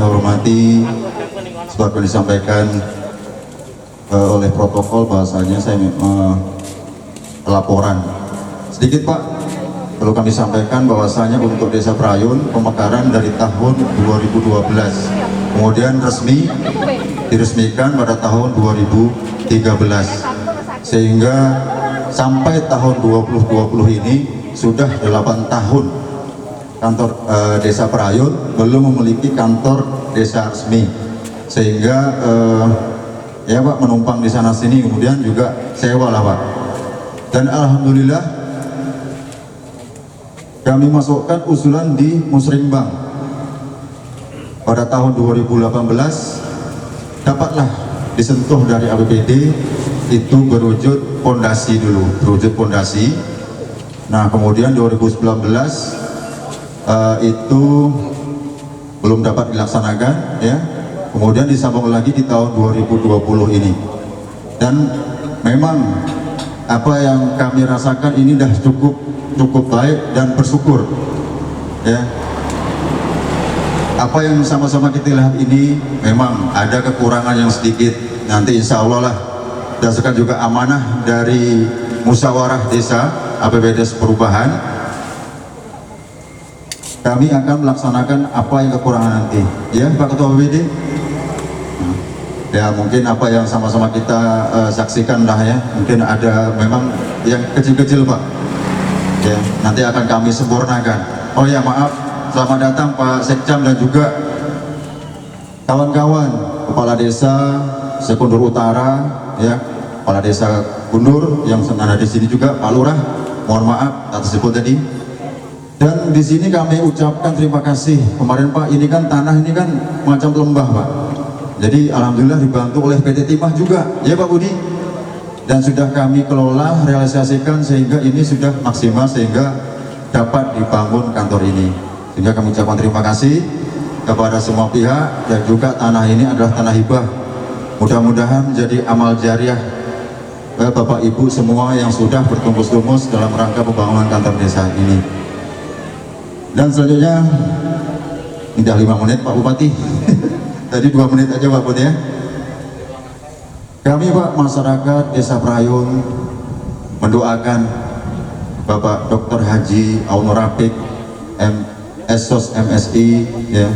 saya hormati, seperti disampaikan oleh protokol bahasanya saya laporan sedikit Pak, perlu kami sampaikan bahwasanya untuk Desa Prayun pemekaran dari tahun 2012, kemudian diresmikan pada tahun 2013, sehingga sampai tahun 2020 ini sudah 8 tahun kantor Desa Prayun belum memiliki kantor desa resmi, sehingga ya Pak, menumpang di sana sini, kemudian juga sewa lah Pak. Dan alhamdulillah kami masukkan usulan di Musrengbang pada tahun 2018, dapatlah disentuh dari APBD itu berwujud pondasi dulu, berwujud pondasi. Nah kemudian 2019 itu belum dapat dilaksanakan ya. Kemudian disambung lagi di tahun 2020 ini, dan memang apa yang kami rasakan ini dah cukup baik dan bersyukur ya. Apa yang sama-sama kita lihat ini memang ada kekurangan yang sedikit, nanti insya Allah lah berdasarkan juga amanah dari musyawarah desa APBD perubahan, kami akan melaksanakan apa yang kekurangan nanti ya Pak Ketua APBD. Ya mungkin apa yang sama-sama kita saksikan lah ya, mungkin ada memang yang kecil-kecil Pak ya, nanti akan kami sempurnakan. Oh ya maaf, selamat datang Pak Sekcam dan juga kawan-kawan kepala desa Sekundur Utara ya, kepala desa Kundur yang ada di sini juga, Pak Lurah, mohon maaf atas sebut tadi. Dan di sini kami ucapkan terima kasih. Kemarin Pak, ini kan tanah ini kan macam lembah Pak, jadi alhamdulillah dibantu oleh PT Timah juga ya Pak Budi, dan sudah kami kelola realisasikan sehingga ini sudah maksimal sehingga dapat dibangun kantor ini. Sehingga kami ucapkan terima kasih kepada semua pihak, dan juga tanah ini adalah tanah hibah, mudah-mudahan menjadi amal jariah Bapak Ibu semua yang sudah bertumus-tumus dalam rangka pembangunan kantor desa ini. Dan selanjutnya tidak 5 menit Pak Bupati tadi 2 menit aja Pak Bupati ya. Kami Pak masyarakat Desa Prayun mendoakan Bapak Dr. Haji Auno Rapik SOS MSI ya,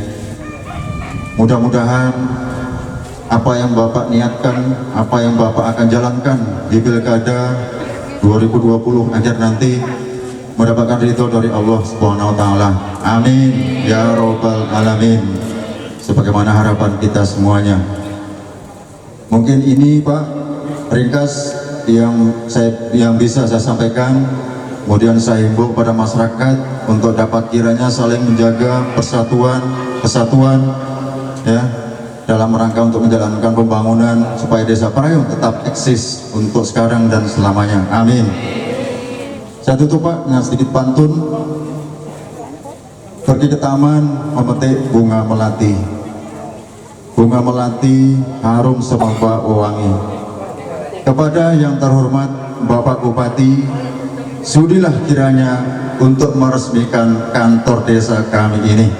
mudah-mudahan apa yang Bapak niatkan, apa yang Bapak akan jalankan di Pilkada 2020 agar nanti mendapatkan ridho dari Allah Subhanahu wa taala. Amin ya robbal alamin, sebagaimana harapan kita semuanya. Mungkin ini Pak ringkas yang bisa saya sampaikan. Kemudian saya himbau kepada masyarakat untuk dapat kiranya saling menjaga kesatuan ya, dalam rangka untuk menjalankan pembangunan supaya Desa Prayun tetap eksis untuk sekarang dan selamanya. Amin. Saya tutup Pak dengan sedikit pantun. Pergi ke taman memetik bunga melati, bunga melati harum semerbak wangi. Kepada yang terhormat Bapak Bupati, sudilah kiranya untuk meresmikan kantor desa kami ini.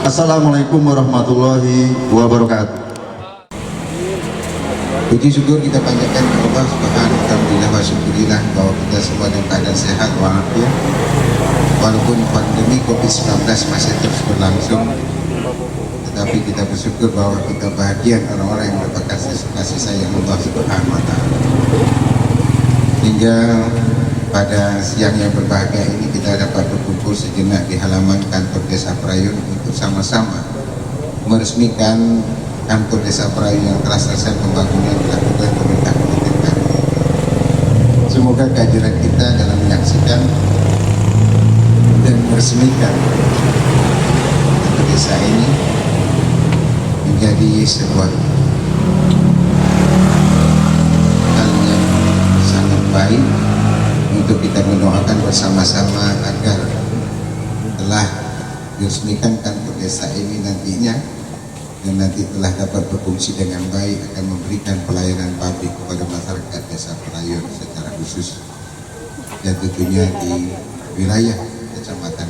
Assalamualaikum warahmatullahi wabarakatuh. Puji syukur kita panjatkan kepada Allah Subhanahu wa syukurillah bahwa kita semua dalam keadaan sehat walafiat, walaupun pandemi COVID-19 masih terus berlangsung, tetapi kita bersyukur bahwa kita bahagia orang-orang yang mendapatkan kasih sayang Allah Subhanahu wa taala. Hingga pada siang yang berbahagia ini kita dapat berkumpul sejenak di halaman kantor Desa Prayun untuk sama-sama meresmikan kantor Desa Prayun yang telah selesai pembangunan dilakukan pemerintah kabupaten kami. Semoga kehadiran kita dalam menyaksikan dan meresmikan kantor desa ini menjadi sebuah hal yang sangat baik untuk kita mendoakan bersama-sama agar telah diresmikan kantor desa ini nantinya, dan nanti telah dapat berfungsi dengan baik, akan memberikan pelayanan publik kepada masyarakat Desa Prayun secara khusus, dan tentunya di wilayah Kecamatan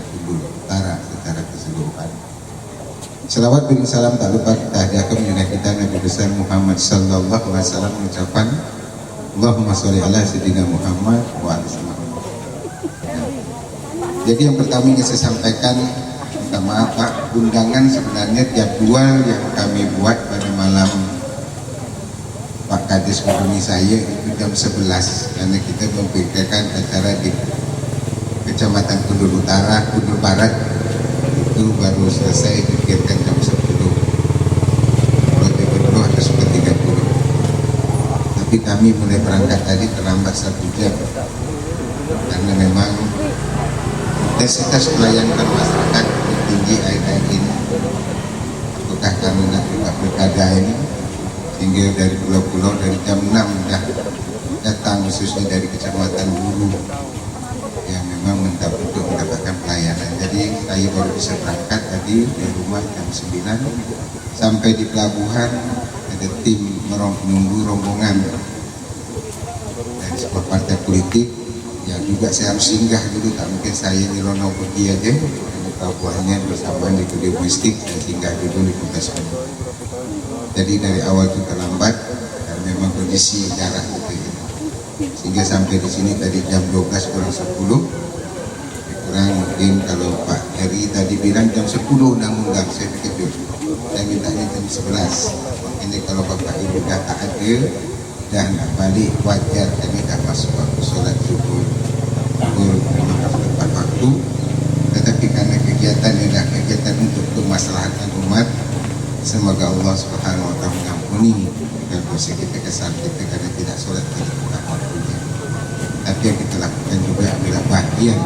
Utara secara keseluruhan. Selawat bin salam tak lupa kita hadiahkan junjungan kita Nabi besar Muhammad sallallahu alaihi wasallam mengucapkan Allahumma sholli ala sayyidina Muhammad wa ala Muhammad. Jadi yang pertama ingin saya sampaikan, minta maaf Pak, undangan sebenarnya jadwal yang kami buat pada malam Pak Kades hubungi saya itu jam 11 karena kita memikirkan acara di Kecamatan Kundur Utara, Kundur Barat itu baru selesai pikirkan jam 10. Kalau berdua harus seperti 30. Tapi kami mulai berangkat tadi terlambat 1 jam karena memang intensitas pelayanan masyarakat tinggi air ini. Apakah karena juga pilkada ini sehingga dari pulau-pulau dari jam 6 dah datang khususnya dari Kecamatan Buru yang memang untuk mendapatkan pelayanan. Jadi saya baru bisa berangkat tadi dari rumah jam 9 sampai di pelabuhan ada tim menunggu rombongan dari sebuah partai politik. Ya juga saya harus singgah dulu, tak mungkin saya nyelono pergi aja. Di pelabuhannya bersama di domestik saya singgah dulu di Kota Solo. Jadi dari awal itu terlambat dan memang kondisi jarak gitu ya. Sehingga sampai di sini tadi jam 12 kurang 10. Kurang mungkin kalau Pak Heri tadi bilang jam 10 undang-undang, saya terkejut. Saya mintanya jam 11. Ini kalau Bapak Ibu dah tak ada dan balik wajar, kami dah masuk waktu sholat subuh tepat waktu. Tetapi karena kegiatan ini adalah kegiatan untuk kemaslahatan umat, semoga Allah Subhanahu wa taala mengampuni dan dosa kita, kesalahan kita karena tidak sholat tepat waktunya. Tapi yang kita lakukan juga adalah bahagian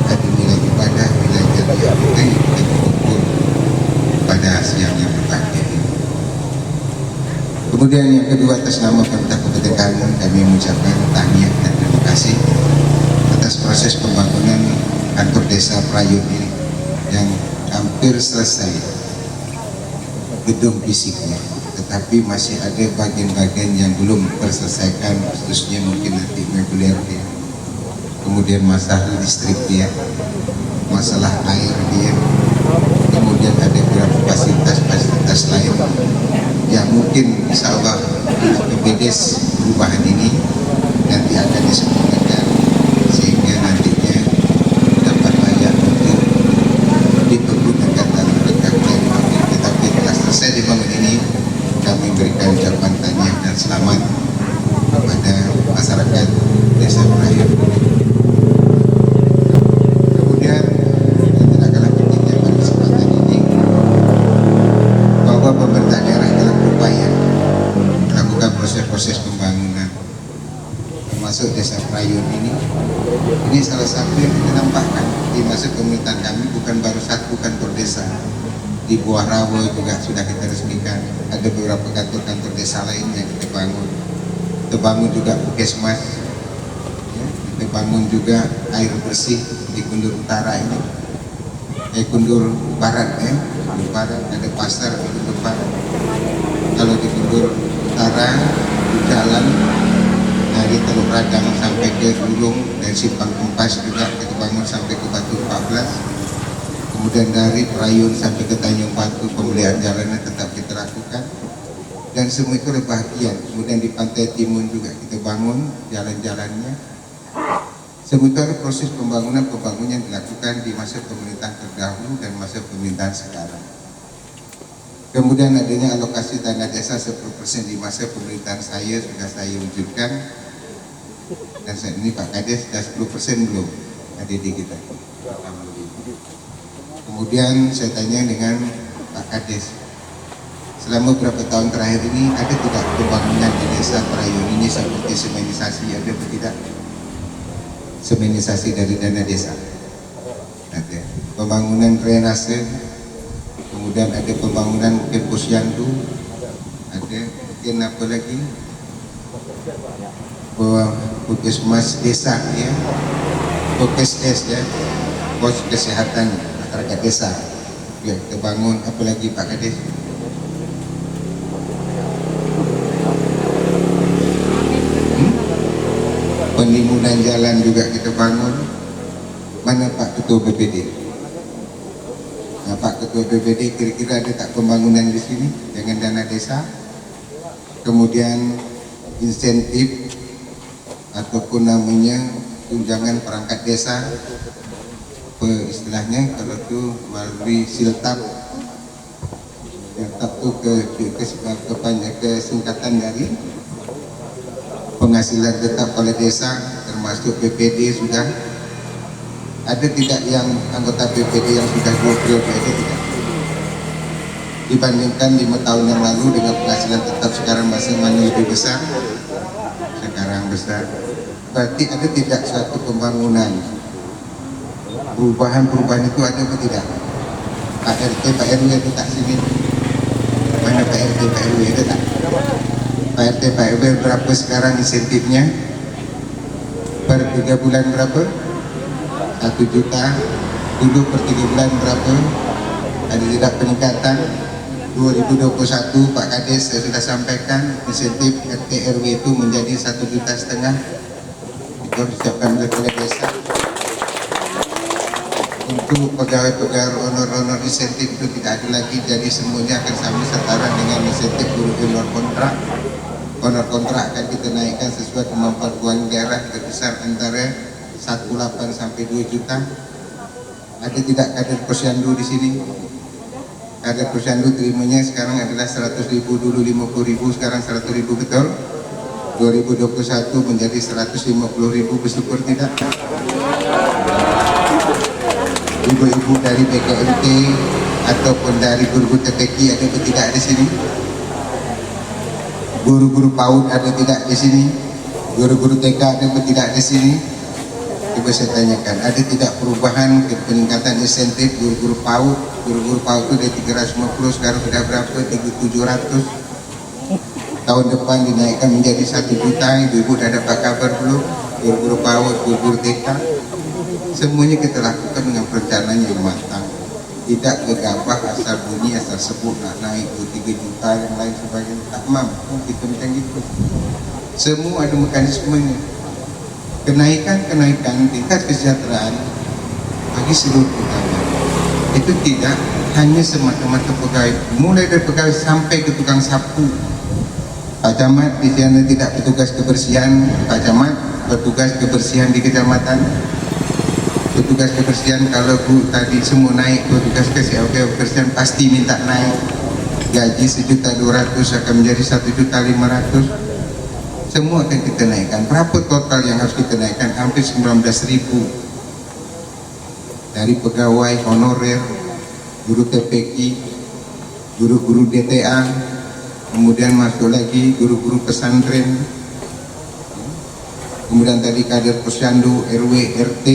dari nilai ibadah, nilai jariah kita yang kita berkumpul pada siang yang berbahagia ini. Kemudian yang kedua, atas nama Pemerintah Kabupaten Karimun kami mengucapkan tahniah dan terima kasih atas proses pembangunan kantor desa Prayun ini yang hampir selesai gedung fisiknya, tetapi masih ada bagian-bagian yang belum terselesaikan, khususnya mungkin nanti meubilir dia, kemudian masalah listrik dia, masalah air dia, kemudian ada beberapa fasilitas lain yang mungkin insya Allah BPDes perubahan ini nanti akan disempurnakan sehingga nantinya dapat layak untuk dipergunakan dalam rangka pelayanan. Tetapi telah selesai dibangun ini, kami berikan ucapan tahniah dan selamat kepada masyarakat Desa Prayun. Kemudian tidak kalah pentingnya pada kesempatan ini bahwa pemerintah daerah dalam berupaya melakukan proses-proses pembangunan termasuk Desa Prayun ini salah satu yang kita nampakkan di masa pemerintahan kami. Bukan baru satu kantor desa, di Buah Rawa juga sudah kita resmikan, ada beberapa kantor-kantor desa lain yang kita bangun. Kita bangun juga puskesmas ya, kita bangun juga air bersih di Kundur Utara ini, Kundur Barat ya, Kundur Barat ada pasar di depan. Kalau di Kundur Utara di jalan dari Teluk Radang sampai ke Gulung, dari Simpang Kempas juga kita bangun sampai ke Batu 14. Kemudian dari Prayun sampai ke Tanjung Batu pemeliharaan jalannya tetap kita lakukan dan semua itu adalah bahagian. Kemudian di Pantai Timun juga kita bangun jalan-jalannya. Semua itu adalah proses pembangunan yang dilakukan di masa pemerintahan terdahulu dan masa pemerintahan sekarang. Kemudian adanya alokasi dana desa 10% di masa pemerintahan saya sudah saya wujudkan, dan saat ini Pak Kades sudah 10% belum ada di kita. Kemudian saya tanya dengan Pak Kades, selama beberapa tahun terakhir ini ada tidak pembangunan di Desa Prayun ini seperti semenisasi, ada atau tidak? Semenisasi dari dana desa ada, pembangunan drainase, kemudian ada pembangunan mungkin posyandu, ada mungkin apa lagi, puskesmas desa ya, puskesdes ya, pos kesehatan masyarakat desa ya kita bangun. Apa lagi Pak Kades? Penimbunan jalan juga kita bangun. Mana Pak Ketua BPD? Pak Ketua BPD, kira-kira ada tak pembangunan di sini dengan dana desa? Kemudian insentif ataupun namanya tunjangan perangkat desa, istilahnya kalau itu melalui siltap. Siltap itu kesingkatan dari penghasilan tetap oleh desa, termasuk BPD sudah. Ada tidak yang anggota BPD yang sudah 2 periode? Ada tidak? Dibandingkan 5 tahun yang lalu dengan penghasilan tetap sekarang masih mana lebih besar? Sekarang besar. Berarti ada tidak suatu pembangunan? Perubahan-perubahan itu ada atau tidak? Pak RT, Pak RW itu tak sini. Mana Pak RT, Pak RW ada tak? Pak RT, Pak RW berapa sekarang insentifnya? Per 3 bulan berapa? 1 juta. Dulu per 3 bulan berapa? Ada tidak peningkatan? 2021 Pak Kades saya sudah sampaikan insentif RT RW itu menjadi 1,5 juta. Itu harus disiapkan oleh kepala desa. Untuk pegawai-pegawai honor-honor insentif itu tidak ada lagi, jadi semuanya akan sama setara dengan insentif guru honor kontrak. Honor kontrak akan kita naikkan sesuai kemampuan keuangan daerah berkisar antara 1,8 sampai 2 juta. Ada tidak kader posyandu di sini? Kader posyandu terimanya sekarang adalah 100.000, dulu 50.000, sekarang 100.000, betul? 2021 menjadi 150.000, bersyukur tidak? Ibu-ibu dari BKMT ataupun dari guru-guru TPK ada atau tidak di sini? Guru-guru PAUD ada tidak di sini? Guru-guru TK ada atau tidak di sini? Coba saya tanyakan, ada tidak perubahan ke peningkatan insentif guru-guru PAUD? Guru-guru PAUD itu dari 350 sekarang sudah berapa? 700. Tahun depan dinaikkan menjadi 1 juta. Ibu-ibu sudah dapat kabar belum? Guru-guru PAUD, guru-guru TK, semuanya kita lakukan dengan perencanaan yang matang. Tidak gegabah asal bunyi, asal sebut nak naik 3 juta yang lain sebagainya. Tak mampu kita macam gitu. Semua ada mekanismenya. Kenaikan tingkat kesejahteraan bagi seluruh pegawai itu tidak hanya semata-mata pegawai, mulai dari pegawai sampai ke tukang sapu. Pak Camat di sana tidak petugas kebersihan, Pak Camat petugas kebersihan di kecamatan, petugas kebersihan kalau Bu tadi semua naik, petugas kebersihan pasti minta naik gaji 1.200.000 akan menjadi 1.500.000. Semua akan kita naikkan. Berapa total yang harus kita naikkan? Hampir 19.000 dari pegawai honorer, guru TPK, guru-guru DTA, kemudian masuk lagi guru-guru pesantren, kemudian tadi kader posyandu, RW, RT,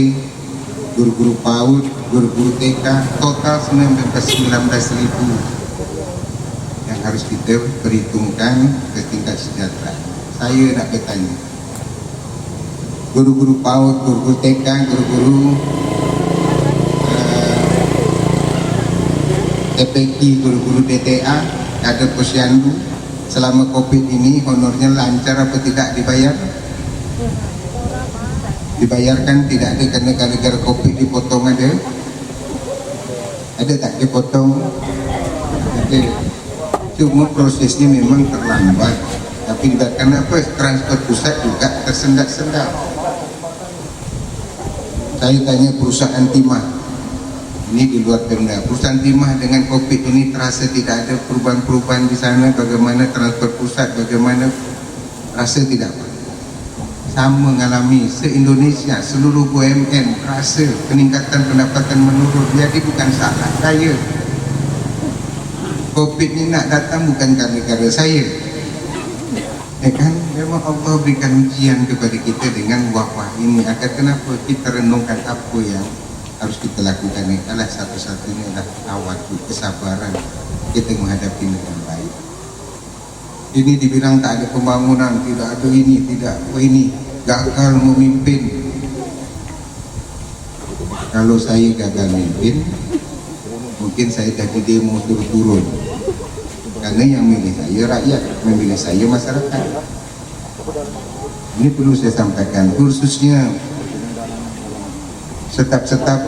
guru-guru PAUD, guru-guru TK, total 19.000 yang harus kita perhitungkan ke tingkat kesejahteraan. Saya nak bertanya, guru-guru PAUD, guru-guru TK, guru-guru TPK, guru-guru DTA, ada posyandu, selama COVID ini honornya lancar apa tidak dibayar? Dibayarkan tidak ada, karena gara-gara COVID dipotong ada? Ada tak dipotong? Ada. Cuma prosesnya memang terlambat. Tapi kenapa transfer pusat juga tersendat-sendat? Saya tanya perusahaan timah, ini di luar Pemda, perusahaan timah dengan COVID ini terasa tidak ada perubahan-perubahan di sana. Bagaimana transfer pusat, bagaimana rasa tidak? Sama mengalami se-Indonesia, seluruh BUMN rasa peningkatan pendapatan menurun. Jadi bukan salah saya. COVID ini nak datang bukan gara-gara saya. Ya kan, memang Allah berikan ujian kepada kita dengan wabah ini agar kenapa kita renungkan apa yang harus kita lakukan. Ini adalah satu-satunya adalah tawakal, kesabaran kita menghadapi dengan baik. Ini dibilang tak ada pembangunan, tidak ada ini, tidak apa ini, gagal memimpin. Kalau saya gagal memimpin, mungkin saya jadi demo suruh turun. Karena yang milih saya rakyat, memilih saya masyarakat. Ini perlu saya sampaikan, khususnya staf-staf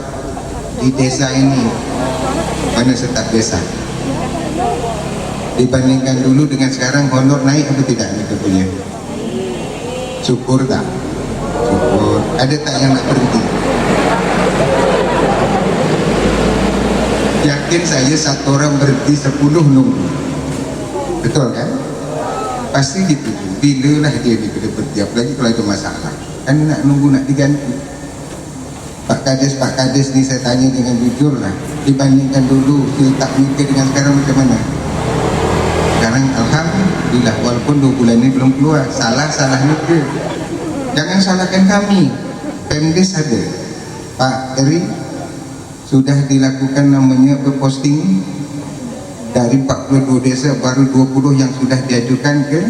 di desa ini. mana setap desa. Dibandingkan dulu dengan sekarang, honor naik atau tidak kita punya? Syukur tak? Syukur. Ada tak yang nak berhenti? Yakin saya satu orang berhenti 10 nunggu. Betul kan? Pasti gitu. Bila lah dia berhenti, apalagi kalau ada masalah. Kan nak nunggu nak diganti. Pak Kades ni saya tanya dengan jujur lah, dibandingkan dulu tak mikir dengan sekarang macam mana? Sekarang alhamdulillah, walaupun 2 bulan ini belum keluar, salah mikir. Jangan salahkan kami. Pemdes ada, Pak Eri sudah dilakukan namanya posting dari 42 desa, baru 20 yang sudah diajukan ke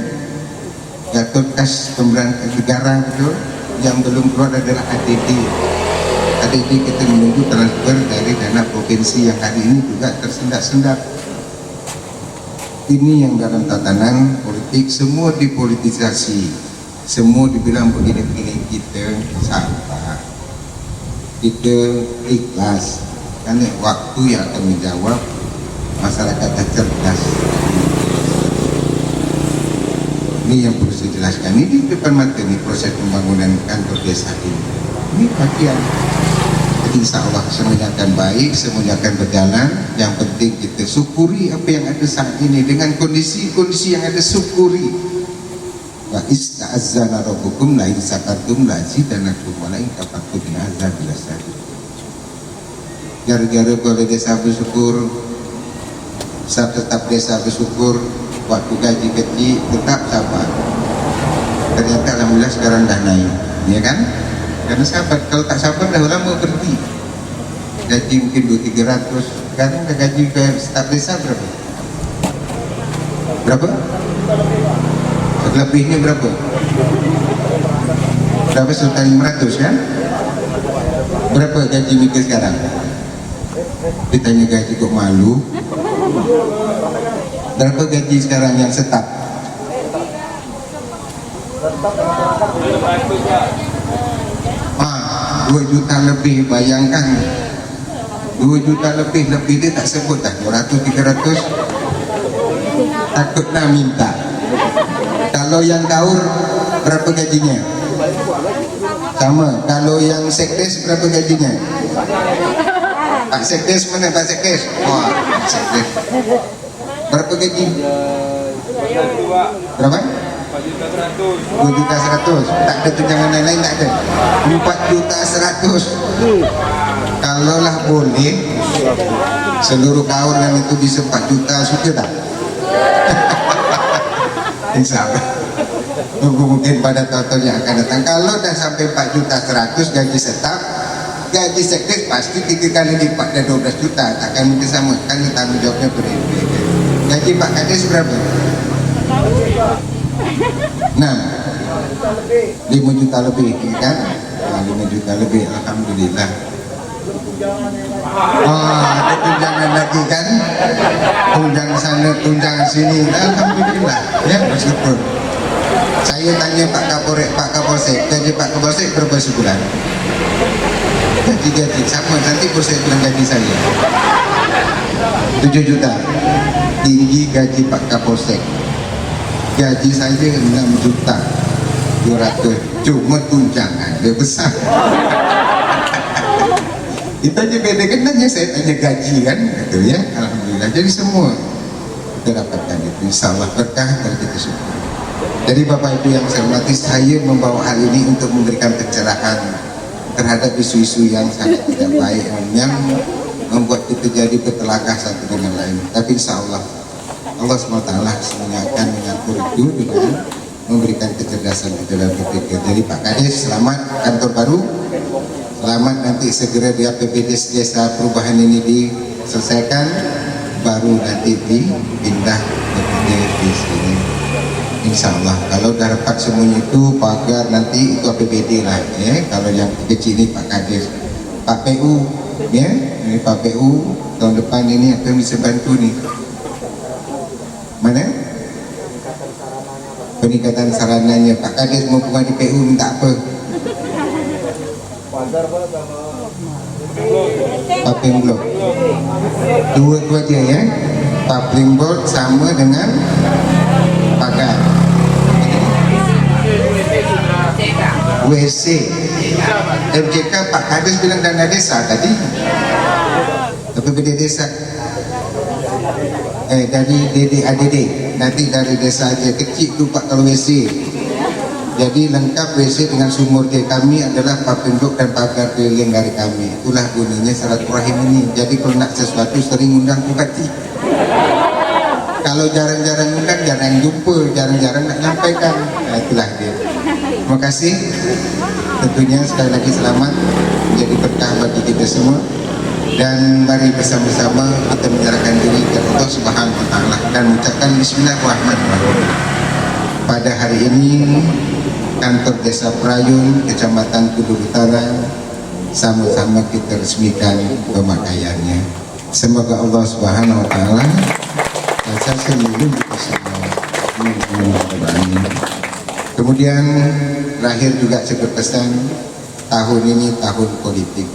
Gatot Kas Pemberantasan Negara, betul. Yang belum keluar adalah ADD. ADD kita menunggu transfer dari dana provinsi yang hari ini juga tersendat-sendat. Ini yang dalam tatanan politik semua dipolitisasi, semua dibilang begini-begini. Kita sabar, kita ikhlas, karena waktu yang akan menjawab. Masyarakat yang cerdas. Ini yang perlu saya jelaskan. Ini di depan mata nih proses pembangunan kantor desa ini. Ini bagian. Jadi insya Allah semuanya akan baik, semuanya akan berjalan. Yang penting kita syukuri apa yang ada saat ini dengan kondisi yang ada, syukuri. Wa ista'azzana rabbukum la in syakartum la azidanakum wa la in kafartum min azabil syadid. Gara-gara kalau desa bersyukur, tetap desa bersyukur, waktu gaji kecil tetap sabar. Ternyata alhamdulillah sekarang dah naik, ya kan? Karena sabar. Kalau tak sabar dah lama berhenti. Gaji mungkin 200-300. Sekarang dah gaji ke staf desa berapa? Berapa? Lebihnya berapa? Berapa? 1.500 kan? Berapa gaji mereka sekarang? Ditanya gaji kok malu. Berapa gaji sekarang yang setap? 2 juta lebih, bayangkan 2 juta lebih dia tak sebut dah 200-300, takut nak minta. Kalau yang daur berapa gajinya? Sama. Kalau yang sekdes berapa gajinya? Pak Sekdes mana Pak Sekdes? Wah, Sekdes. Berapa gaji? Berapa? 4.100.000. Tak ada tunjangan lain-lain, tak ada. 4.100.000. Kalaulah boleh seluruh kawanan itu bisa 4 juta, suka tak? Insya Allah. Mungkin pada tahun yang akan datang. Kalau dah sampai 4.100.000 gaji setap, gaji sekdes pasti 3 kali lipat dan 12 juta. Takkan mungkin sama, kan tanggung jawabnya berbeda. Gaji Pak Kades berapa? 5 juta lebih, kan? 5 juta lebih, alhamdulillah. Ada tunjangan lagi kan? Tunjang sana, tunjang sini, alhamdulillah. Ya, bersyukur. Saya tanya Pak Kapolsek, gaji Pak Kapolsek berapa sebulan? Gaji sama, nanti pun saya bilang gaji saya 7 juta. Tinggi gaji Pak Kapolsek. Gaji saya 6 juta 200, cuma tunjangan dia besar. Kita aja beda kan, tanya saya tanya gaji kan, gitu ya. Alhamdulillah, jadi semua kita dapatkan itu, insya Allah berkah dan kita syukur. Jadi Bapak Ibu yang saya hormati, saya membawa hal ini untuk memberikan pencerahan terhadap isu-isu yang sangat tidak baik yang membuat kita jadi bertelagah satu dengan lain. Tapi insya Allah SWT semuanya akan mengatur itu dengan memberikan kecerdasan di dalam berpikir. Jadi Pak Kades, selamat kantor baru, selamat nanti segera di APBD desa perubahan ini diselesaikan, baru nanti dipindah ke di sini. Insya Allah kalau dah dapat semuanya itu pagar nanti itu APBD lah ya. Kalau yang kecil ini Pak Kades, Pak PU ya, ini Pak PU tahun depan ini apa yang bisa bantu nih? Mana? Peningkatan sarananya Pak Kades mau buka di PU minta apa? Papling Blok. Dua dia ya. Papling Blok sama dengan pagar. WC. FJK Pak Kades bilang dana desa tadi. Tapi beda desa. Dari DDADD. Nanti dari desa aja kecil tu Pak kalau WC. Jadi lengkap WC dengan sumur dia kami adalah papling blok dan pagar keliling dari kami. Itulah gunanya silaturahim ini. Jadi kalau nak sesuatu sering undang bupati. Kalau jarang-jarang undang, jarang jumpa, jarang-jarang nak nyampaikan. Nah, itulah dia. Terima kasih. Tentunya sekali lagi selamat menjadi berkah bagi kita semua. Dan mari bersama-sama kita menyerahkan diri kepada Allah Subhanahu wa taala dan mengucapkan bismillahirrahmanirrahim. Pada hari ini kantor Desa Prayun, Kecamatan Kudur Utara sama-sama kita resmikan pemakaiannya. Semoga Allah Subhanahu wa taala saya melindungi kita semua. Kemudian terakhir juga saya berpesan, tahun ini tahun politik.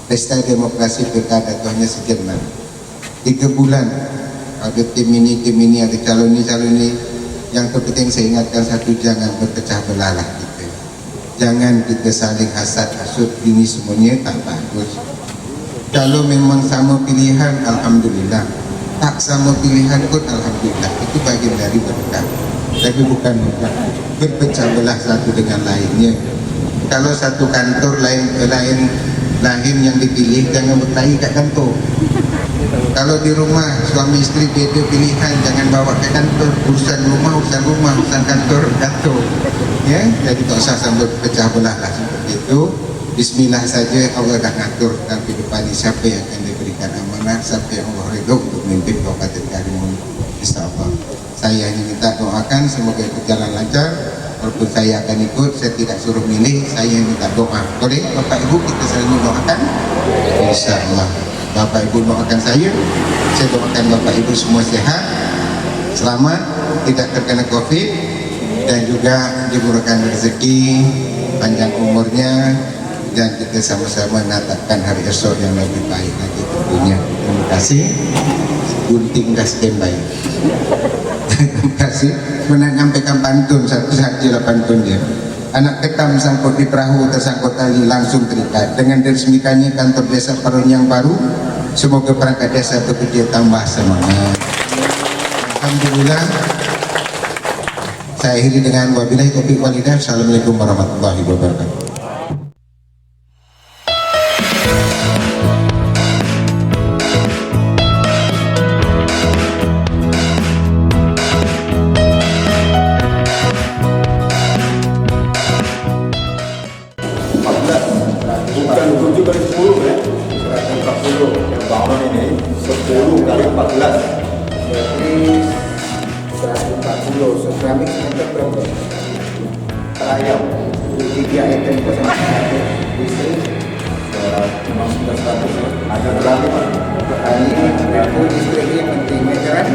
Pesta demokrasi pilkada itu hanya sejenak. 3 bulan ada tim ini, ada calon ini. Yang terpenting saya ingatkan satu, jangan berpecah belah lah kita. Jangan kita saling hasad, hasut, ini semuanya tak bagus. Kalau memang sama pilihan, alhamdulillah. Tak sama pilihan pun alhamdulillah. Itu bagian dari berkah. Tapi bukan berpecah belah satu dengan lainnya. Kalau satu kantor lain yang dipilih, jangan berkelahi kat kantor. Kalau di rumah suami istri beda pilihan, jangan bawa ke kantor. Urusan rumah, urusan kantor. Ya, jadi tak usah sampai pecah belah lah seperti itu. Bismillah saja, Allah dah ngatur dalam kehidupan ini siapa yang akan diberikan amanah, siapa yang Allah ridho untuk memimpin Kabupaten Karimun. Insyaallah. Saya hanya minta doakan semoga itu jalan lancar. Walaupun saya akan ikut, saya tidak suruh milih, saya minta doa. Boleh Bapak Ibu kita saling mendoakan? Insyaallah. Bapak Ibu doakan saya doakan Bapak Ibu semua sehat, selamat, tidak terkena COVID, dan juga dimurahkan rezeki, panjang umurnya, dan kita sama-sama menatapkan hari esok yang lebih baik lagi tentunya. Terima kasih. Gunting gas standby. Terima kasih. Menyampaikan pantun satu saja pantun dia. Anak ketam sangkut di perahu, tersangkut tali langsung terikat. Dengan diresmikannya kantor desa Parun yang baru, semoga perangkat desa bekerja tambah semangat. Alhamdulillah. Saya akhiri dengan wabillahi taufiq wal hidayah. Assalamualaikum warahmatullahi wabarakatuh. Bukan 7 kali 10 ya, 140 yang bangunan ini 10 kali 14 Jadi 140 sekeramik meter berapa? ayam 3 item bersama listrik. memang sudah 100 ya. Ada berapa Pak? Ini aku listriknya penting meteran.